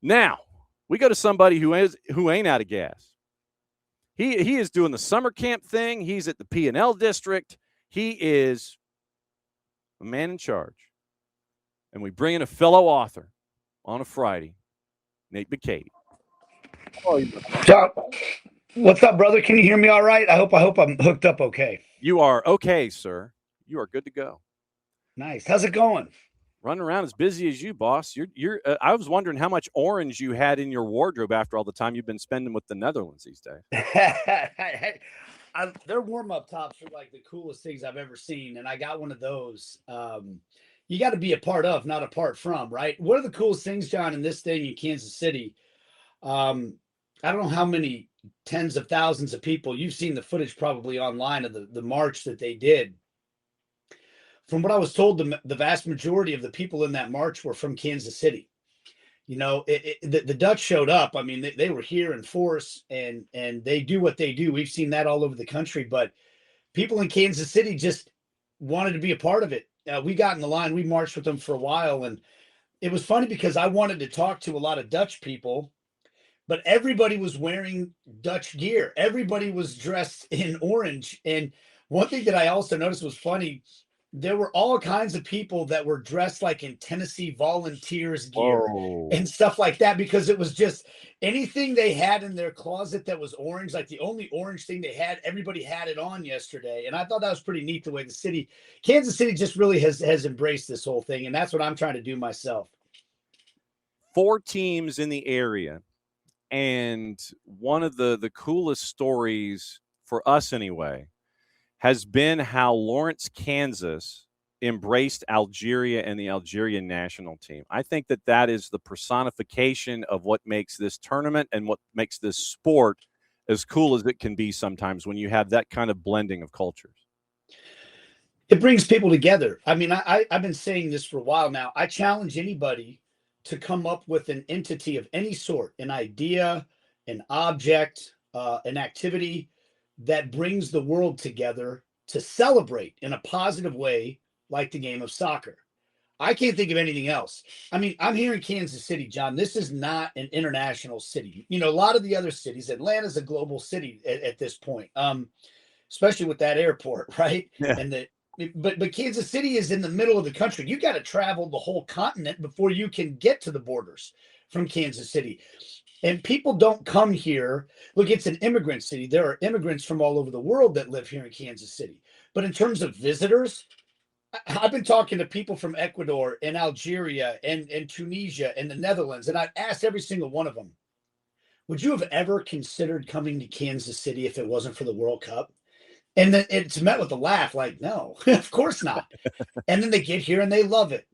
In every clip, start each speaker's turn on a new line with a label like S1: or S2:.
S1: Now we go to somebody who ain't out of gas. He is doing the summer camp thing. He's at the P&L district. He is a man in charge. And we bring in a fellow author on a Friday, Nate Bukaty.
S2: John, what's up, brother? Can you hear me all right? I hope I'm hooked up okay.
S1: You are okay, sir. You are good to go.
S2: Nice. How's it going?
S1: Running around as busy as you, boss. You're. I was wondering how much orange you had in your wardrobe after all the time you've been spending with the Netherlands these days.
S2: Their warm-up tops are like the coolest things I've ever seen, and I got one of those. You got to be a part of, not apart from, right? One of the coolest things, John, in this thing in Kansas City, I don't know how many tens of thousands of people, you've seen the footage probably online of the march that they did. From what I was told, the vast majority of the people in that march were from Kansas City. You know, the Dutch showed up. I mean, they were here in force, and they do what they do. We've seen that all over the country, but people in Kansas City just wanted to be a part of it. We got in the line. We marched with them for a while, and it was funny because I wanted to talk to a lot of Dutch people, but everybody was wearing Dutch gear. Everybody was dressed in orange. And one thing that I also noticed was funny, there were all kinds of people that were dressed like in Tennessee Volunteers gear and stuff like that, because it was just anything they had in their closet that was orange, like the only orange thing they had, everybody had it on yesterday. And I thought that was pretty neat the way Kansas City just really has embraced this whole thing. And that's what I'm trying to do myself.
S1: 4 teams in the area. And one of the coolest stories for us anyway has been how Lawrence, Kansas embraced Algeria and the Algerian national team. I think that is the personification of what makes this tournament and what makes this sport as cool as it can be sometimes when you have that kind of blending of cultures.
S2: It brings people together. I mean, I've been saying this for a while now. I challenge anybody to come up with an entity of any sort, an idea, an object, an activity that brings the world together to celebrate in a positive way, like the game of soccer. I can't think of anything else. I mean, I'm here in Kansas City, John. This is not an international city. You know, a lot of the other cities, Atlanta's a global city at this point, especially with that airport, right?
S1: Yeah.
S2: And but Kansas City is in the middle of the country. You got to travel the whole continent before you can get to the borders from Kansas City. And people don't come here. Look, it's an immigrant city. There are immigrants from all over the world that live here in Kansas City. But in terms of visitors, I've been talking to people from Ecuador and Algeria and Tunisia and the Netherlands, and I've asked every single one of them, would you have ever considered coming to Kansas City if it wasn't for the World Cup? And then it's met with a laugh, like, no, of course not. And then they get here and they love it.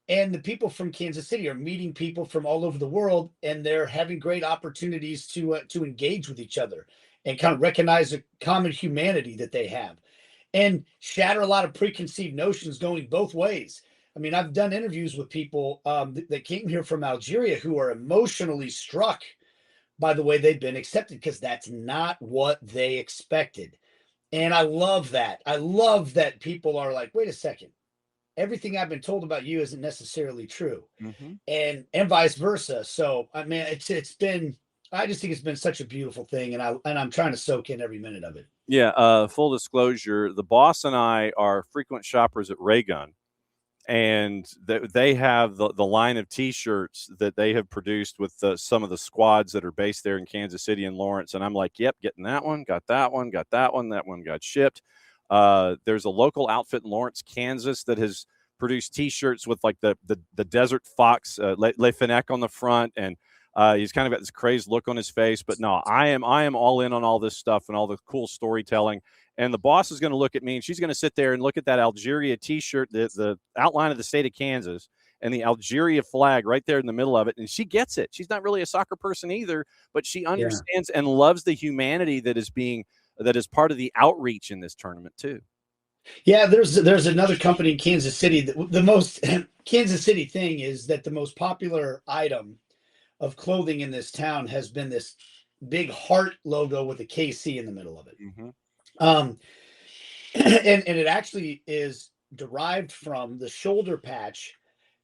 S2: And the people from Kansas City are meeting people from all over the world, and they're having great opportunities to engage with each other and kind of recognize the common humanity that they have and shatter a lot of preconceived notions going both ways. I mean, I've done interviews with people that came here from Algeria who are emotionally struck by the way they've been accepted, because that's not what they expected. And I love that. I love that people are like, wait a second, everything I've been told about you isn't necessarily true.
S1: Mm-hmm.
S2: And vice versa. So, I mean, it's been, I just think it's been such a beautiful thing, and I'm trying to soak in every minute of it.
S1: Yeah. Full disclosure, the boss and I are frequent shoppers at Raygun, and they have the line of T-shirts that they have produced with some of the squads that are based there in Kansas City and Lawrence. And I'm like, yep, getting that one, got that one, that one got shipped. There's a local outfit in Lawrence, Kansas that has produced T-shirts with like the Desert Fox, Le Fennec on the front, and he's kind of got this crazed look on his face. But no, I am all in on all this stuff and all the cool storytelling. And the boss is going to look at me, and she's going to sit there and look at that Algeria T-shirt, the outline of the state of Kansas, and the Algeria flag right there in the middle of it. And she gets it. She's not really a soccer person either, but she understands and loves the humanity that is part of the outreach in this tournament too.
S2: Yeah, there's another company in Kansas City. The most Kansas City thing is that the most popular item of clothing in this town has been this big heart logo with a KC in the middle of it.
S1: Mm-hmm.
S2: And it actually is derived from the shoulder patch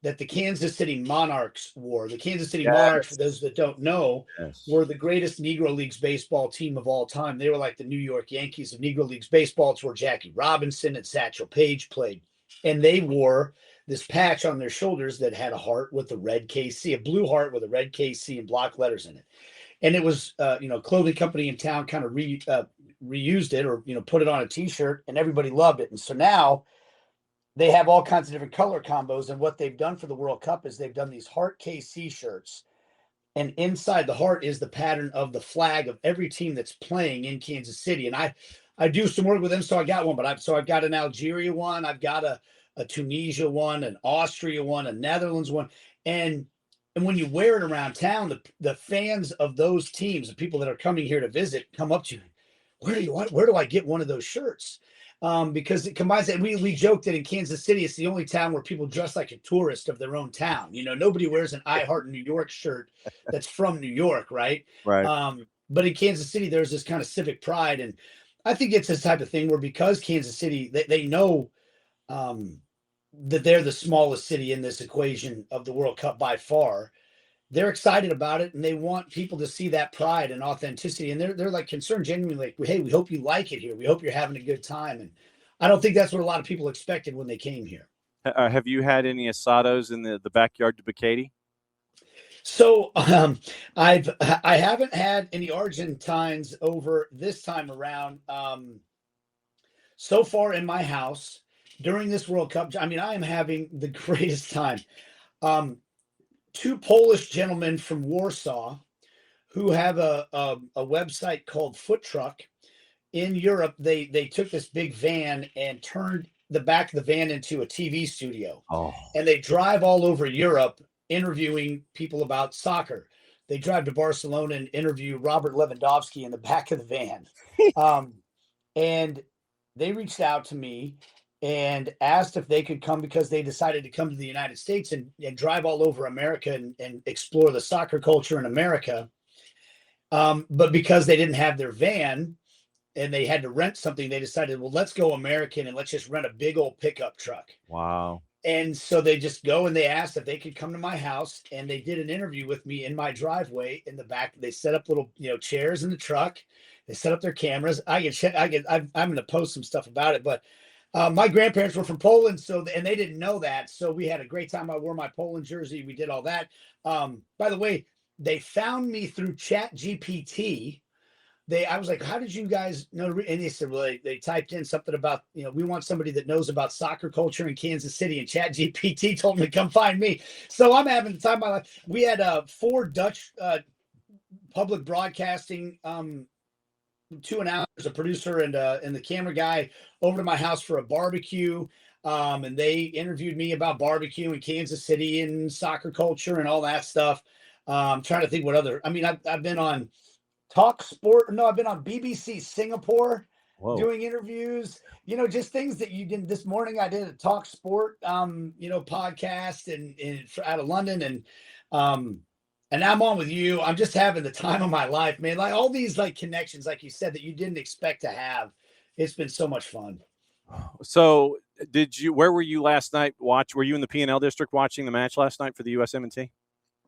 S2: that the Kansas City Monarchs wore. The Kansas City Monarchs, for
S1: Yes.
S2: those that don't know,
S1: Yes.
S2: were the greatest Negro Leagues baseball team of all time. They were like the New York Yankees of Negro Leagues baseball. It's where Jackie Robinson and Satchel Paige played. And they wore this patch on their shoulders that had a heart with a red KC, a blue heart with a red KC and block letters in it. And it was, clothing company in town kind of reused it, or, put it on a t-shirt, and everybody loved it. And so now they have all kinds of different color combos. And what they've done for the World Cup is they've done these heart KC shirts. And inside the heart is the pattern of the flag of every team that's playing in Kansas City. And I do some work with them, so I got one. But I've got an Algeria one, I've got a Tunisia one, an Austria one, a Netherlands one, and when you wear it around town, the fans of those teams, the people that are coming here to visit, come up to you. Where do I get one of those shirts? Because it combines it. We joke that in Kansas City, it's the only town where people dress like a tourist of their own town. Nobody wears an I Heart New York shirt that's from New York, right?
S1: Right.
S2: But in Kansas City, there's this kind of civic pride. And I think it's this type of thing where, because Kansas City, they know that they're the smallest city in this equation of the World Cup by far. They're excited about it, and they want people to see that pride and authenticity. And they're like concerned genuinely, like, hey, we hope you like it here. We hope you're having a good time. And I don't think that's what a lot of people expected when they came here.
S1: Have you had any asados in the backyard to Bukaty?
S2: So I haven't had any Argentines over this time around. So far in my house during this World Cup, I mean, I am having the greatest time. Two Polish gentlemen from Warsaw who have a website called Foot Truck in Europe. They took this big van and turned the back of the van into a TV studio.
S1: Oh.
S2: And they drive all over Europe interviewing people about soccer. They drive to Barcelona and interview Robert Lewandowski in the back of the van. And they reached out to me and asked if they could come, because they decided to come to the United States and drive all over America and explore the soccer culture in America. But because they didn't have their van and they had to rent something, they decided, well, let's go American and let's just rent a big old pickup truck.
S1: Wow.
S2: And so they just go, and they asked if they could come to my house, and they did an interview with me in my driveway in the back. They set up little, chairs in the truck. They set up their cameras. I'm going to post some stuff about it, but my grandparents were from Poland, and they didn't know that. So we had a great time. I wore my Poland jersey. We did all that. By the way, they found me through Chat GPT. I was like, how did you guys know? And they said, well, they typed in something about, we want somebody that knows about soccer culture in Kansas City, and Chat GPT told them to come find me. So I'm having the time of my life. We had 4 Dutch public broadcasting 2 announcers, a producer and the camera guy, over to my house for a barbecue. And they interviewed me about barbecue in Kansas City and soccer culture and all that stuff. I'm trying to think what other, I mean, I've been on Talk Sport. No, I've been on BBC Singapore. Whoa. Doing interviews, just things that you did. This morning I did a Talk Sport, podcast and out of London. And I'm on with you. I'm just having the time of my life, man. Like all these connections, like you said, that you didn't expect to have. It's been so much fun.
S1: So where were you last night? Were you in the P&L district watching the match last night for the USMNT?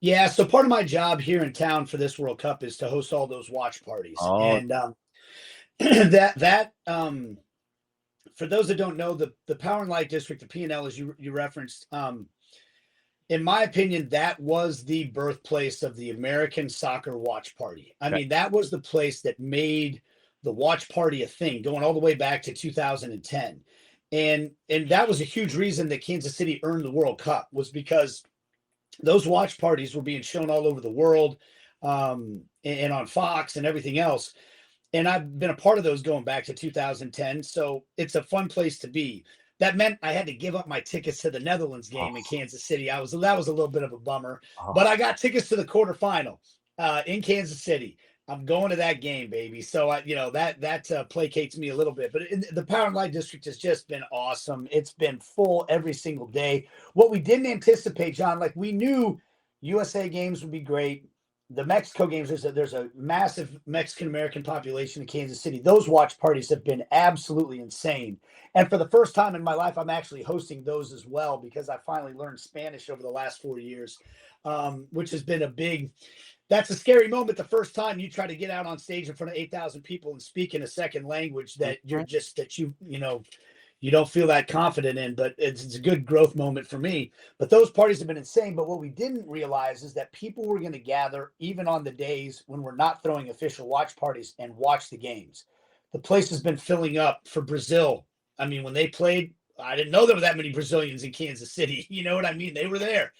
S2: Yeah. So part of my job here in town for this World Cup is to host all those watch parties. Oh. And that for those that don't know, the Power and Light District, the P&L, as you referenced, in my opinion, that was the birthplace of the American soccer watch party. I mean, that was the place that made the watch party a thing, going all the way back to 2010. And that was a huge reason that Kansas City earned the World Cup, was because those watch parties were being shown all over the world, and on Fox and everything else. And I've been a part of those going back to 2010. So it's a fun place to be. That meant I had to give up my tickets to the Netherlands game in Kansas City. That was a little bit of a bummer, but I got tickets to the quarterfinal in Kansas City. I'm going to that game, baby. So that placates me a little bit. But the Power and Light District has just been awesome. It's been full every single day. What we didn't anticipate, John, we knew USA games would be great. the Mexico games, there's a massive Mexican American population in Kansas City. Those watch parties have been absolutely insane. And for the first time in my life, I'm actually hosting those as well because I finally learned Spanish over the last 4 years, which has been that's a scary moment. The first time you try to get out on stage in front of 8,000 people and speak in a second language that you don't feel that confident in, but it's a good growth moment for me. But those parties have been insane. But what we didn't realize is that people were going to gather even on the days when we're not throwing official watch parties and watch the games. The place has been filling up for Brazil. I mean, when they played, I didn't know there were that many Brazilians in Kansas City. You know what I mean? They were there.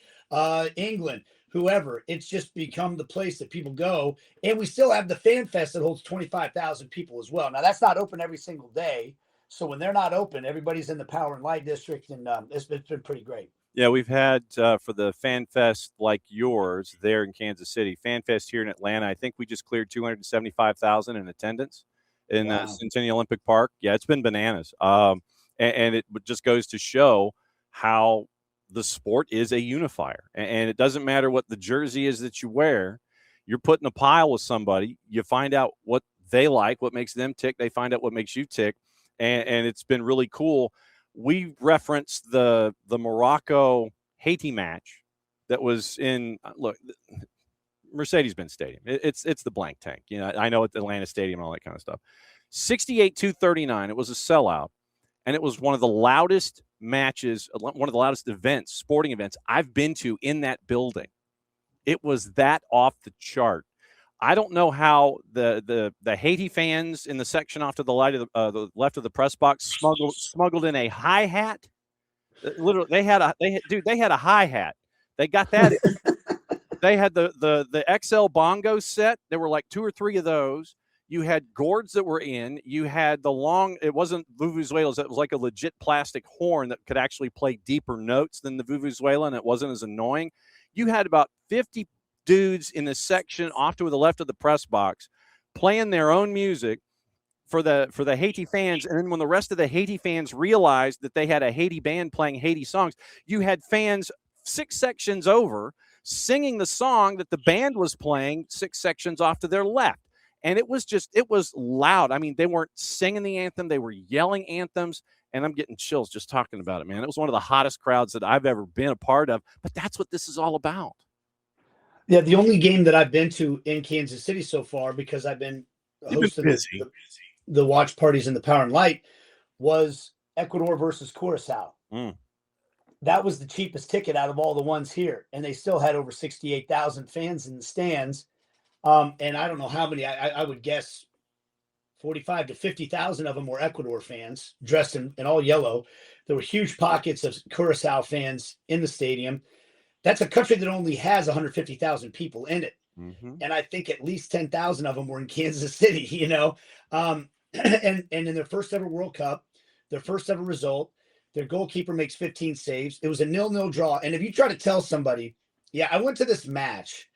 S2: England, whoever. It's just become the place that people go. And we still have the Fan Fest that holds 25,000 people as well. Now, that's not open every single day. So when they're not open, everybody's in the Power and Light District, and it's been pretty great.
S1: Yeah, we've had for the Fan Fest like yours there in Kansas City, Fan Fest here in Atlanta. I think we just cleared 275,000 in attendance in Centennial Olympic Park. Yeah, it's been bananas. And it just goes to show how the sport is a unifier. And it doesn't matter what the jersey is that you wear. You're put in a pile with somebody. You find out what they like, what makes them tick. They find out what makes you tick. And it's been really cool. We referenced the Morocco Haiti match that was in Mercedes-Benz Stadium. It's the blank tank. You know, I know at the Atlanta Stadium and all that kind of stuff. 68-239. It was a sellout, and it was one of the loudest matches, one of the loudest events, sporting events I've been to in that building. It was that off the chart. I don't know how the Haiti fans in the section off to the left of the press box smuggled in a hi-hat. Literally, they had a hi-hat. They got that. They had the XL bongo set. There were like 2 or 3 of those. You had gourds that were in. You had the long. It wasn't vuvuzelas. It was like a legit plastic horn that could actually play deeper notes than the vuvuzela, and it wasn't as annoying. You had about 50 dudes in the section off to the left of the press box playing their own music for the Haiti fans. And then when the rest of the Haiti fans realized that they had a Haiti band playing Haiti songs, you had fans 6 sections over singing the song that the band was playing 6 sections off to their left. And it was loud. I mean, they weren't singing the anthem. They were yelling anthems. And I'm getting chills just talking about it, man. It was one of the hottest crowds that I've ever been a part of. But that's what this is all about.
S2: Yeah, the only game that I've been to in Kansas City so far, because I've been hosting the watch parties in the Power and Light, was Ecuador versus Curacao. That was the cheapest ticket out of all the ones here, and they still had over 68,000 fans in the stands. And I don't know how many. I would guess 45 to 50,000 of them were Ecuador fans dressed in all yellow. There were huge pockets of Curacao fans in the stadium. That's a country that only has 150,000 people in it. Mm-hmm. And I think at least 10,000 of them were in Kansas City, you know. And in their first ever World Cup, their first ever result, their goalkeeper makes 15 saves. It was a 0-0 draw. And if you try to tell somebody, yeah, I went to this match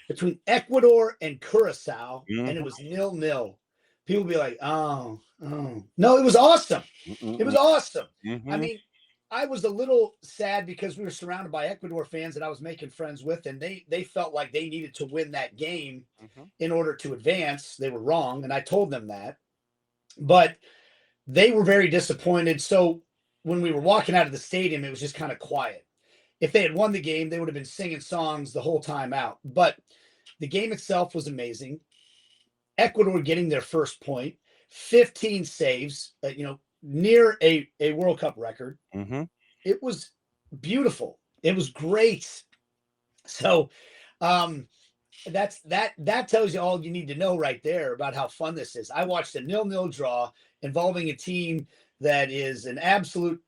S2: between Ecuador and Curacao, and it was 0-0. People would be like, oh. No, it was awesome. It was awesome. Mm-hmm. I mean, I was a little sad because we were surrounded by Ecuador fans that I was making friends with, and they felt like they needed to win that game in order to advance. They were wrong, and I told them that. But they were very disappointed. So when we were walking out of the stadium, it was just kind of quiet. If they had won the game, they would have been singing songs the whole time out. But the game itself was amazing. Ecuador getting their first point, 15 saves, near a World Cup record. Mm-hmm. It was beautiful. It was great. So that tells you all you need to know right there about how fun this is. I watched a 0-0 draw involving a team that is an absolute,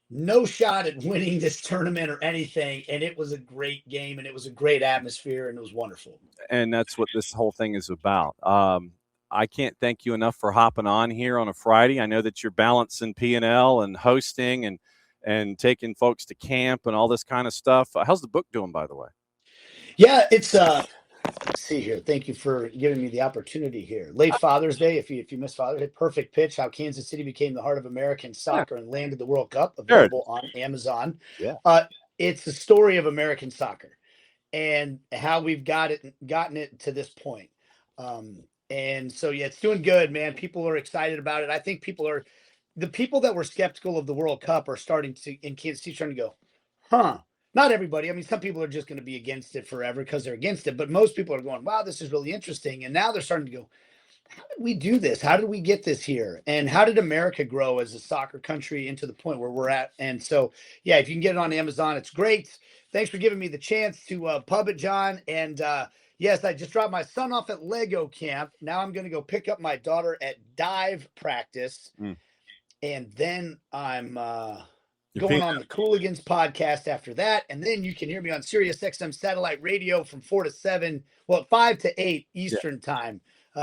S2: no shot at winning this tournament or anything. And it was a great game, and it was a great atmosphere, and it was wonderful.
S1: And that's what this whole thing is about. I can't thank you enough for hopping on here on a Friday. I know that you're balancing P&L and hosting and taking folks to camp and all this kind of stuff. How's the book doing, by the way?
S2: Yeah, it's let's see here. Thank you for giving me the opportunity here. Late Father's Day. If you missed Father's Day, perfect pitch. How Kansas City became the heart of American soccer and landed the World Cup. Available on Amazon. Yeah. It's the story of American soccer. and how we've gotten it to this point. And so, yeah, it's doing good, man. People are excited about it. I think the people that were skeptical of the World Cup are starting to, in Kansas City, starting to go, huh? Not everybody. I mean, some people are just going to be against it forever because they're against it. But most people are going, wow, this is really interesting. And now they're starting to go, how did we do this? How did we get this here? And how did America grow as a soccer country into the point where we're at? And so, yeah, if you can get it on Amazon, it's great. Thanks for giving me the chance to pub it, John. And yes, I just dropped my son off at Lego camp. Now I'm going to go pick up my daughter at dive practice. And then I'm going on the Cooligans podcast after that. And then you can hear me on Sirius XM satellite radio from 4 to 7, 5 to 8 Eastern time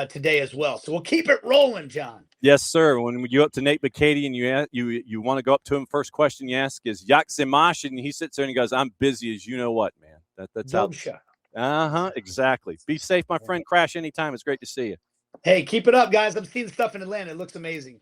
S2: today as well. So we'll keep it rolling, John.
S1: Yes, sir. When you go up to Nate Bukaty and you want to go up to him, first question you ask is Yaksemash, and he sits there and he goes, "I'm busy as you know what, man." That's how. Exactly. Be safe, my friend. Crash anytime. It's great to see you.
S2: Hey, keep it up, guys. I'm seeing stuff in Atlanta. It looks amazing.